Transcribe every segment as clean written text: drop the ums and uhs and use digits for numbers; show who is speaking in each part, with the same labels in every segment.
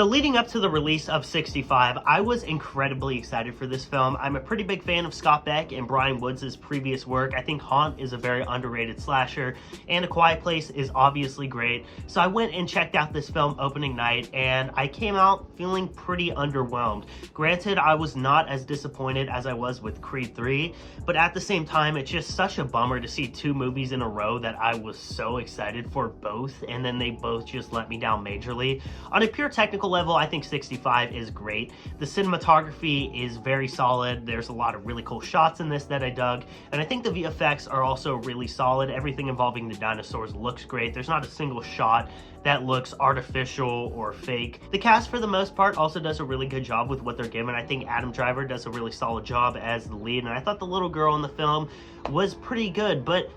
Speaker 1: So leading up to the release of 65, I was incredibly excited for this film. I'm a pretty big fan of Scott Beck and Bryan Woods' previous work. I think Haunt is a very underrated slasher, and A Quiet Place is obviously great. So I went and checked out this film opening night, and I came out feeling pretty underwhelmed. Granted, I was not as disappointed as I was with Creed 3, but at the same time, it's just such a bummer to see two movies in a row that I was so excited for both, and then they both just let me down majorly. On a pure technical level, I think 65 is great. The cinematography is very solid. There's a lot of really cool shots in this that I dug, and I think the VFX are also really solid. Everything involving the dinosaurs looks great. There's not a single shot that looks artificial or fake. The cast, for the most part, also does a really good job with what they're given. I think Adam Driver does a really solid job as the lead, and I thought the little girl in the film was pretty good, but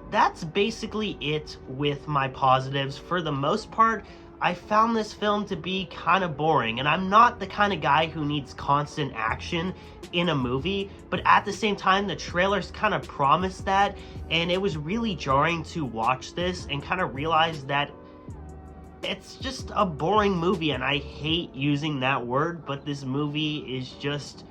Speaker 1: that's basically it with my positives. For the most part, I found this film to be kind of boring, and I'm not the kind of guy who needs constant action in a movie, but at the same time, the trailers kind of promised that, and it was really jarring to watch this and kind of realize that it's just a boring movie, and I hate using that word, but this movie is just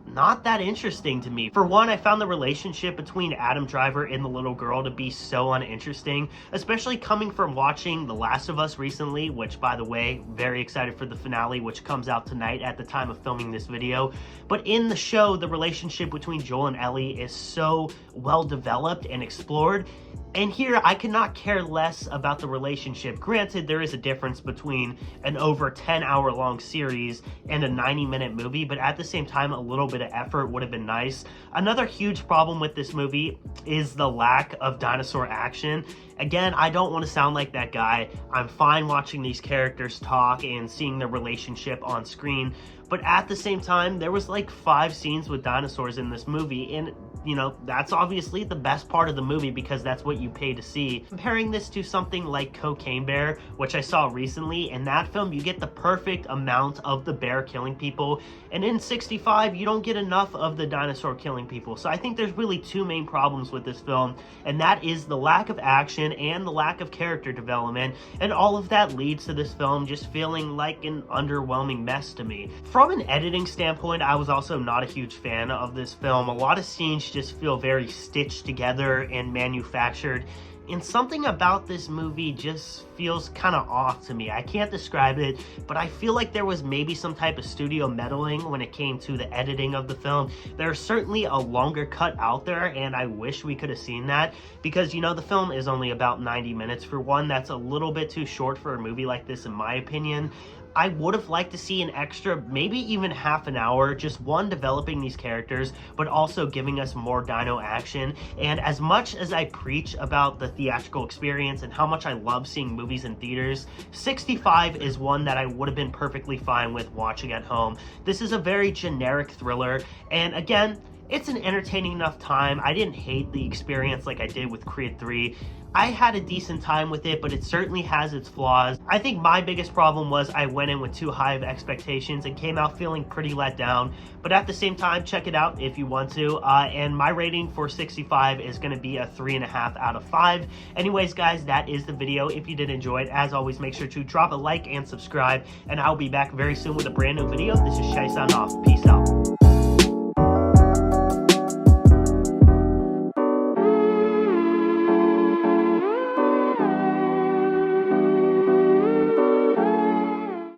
Speaker 1: not that interesting to me. For one, I found the relationship between Adam Driver and the little girl to be so uninteresting, especially coming from watching The Last of Us recently, which, by the way, very excited for the finale, which comes out tonight at the time of filming this video. But in the show, the relationship between Joel and Ellie is so well developed and explored, and here, I could not care less about the relationship. Granted, there is a difference between an over 10-hour long series and a 90-minute movie, but at the same time, a little bit of effort would have been nice. Another huge problem with this movie is the lack of dinosaur action. Again, I don't want to sound like that guy. I'm fine watching these characters talk and seeing their relationship on screen, but at the same time, there was like 5 scenes with dinosaurs in this movie, and you know, that's obviously the best part of the movie because that's what you pay to see. Comparing this to something like Cocaine Bear, which I saw recently, in that film you get the perfect amount of the bear killing people, and in 65 you don't get enough of the dinosaur killing people. So I think there's really 2 main problems with this film, and that is the lack of action and the lack of character development, and all of that leads to this film just feeling like an underwhelming mess to me. From an editing standpoint, I was also not a huge fan of this film. A lot of scenes just feel very stitched together and manufactured, and something about this movie just feels kind of off to me. I can't describe it, but I feel like there was maybe some type of studio meddling when it came to the editing of the film. There's certainly a longer cut out there, and I wish we could have seen that, because, you know, the film is only about 90 minutes. For one, that's a little bit too short for a movie like this, in my opinion. I would have liked to see an extra, maybe even half an hour, just one, developing these characters, but also giving us more dino action. And as much as I preach about the theatrical experience and how much I love seeing movies in theaters, 65 is one that I would have been perfectly fine with watching at home. This is a very generic thriller, and again, it's an entertaining enough time. I didn't hate the experience like I did with Creed 3. I had a decent time with it, but it certainly has its flaws. I think my biggest problem was I went in with too high of expectations and came out feeling pretty let down. But at the same time, check it out if you want to. And my rating for 65 is going to be a 3.5 out of 5. Anyways, guys, that is the video. If you did enjoy it, as always, make sure to drop a like and subscribe. And I'll be back very soon with a brand new video. This is Shai signing off. Peace out.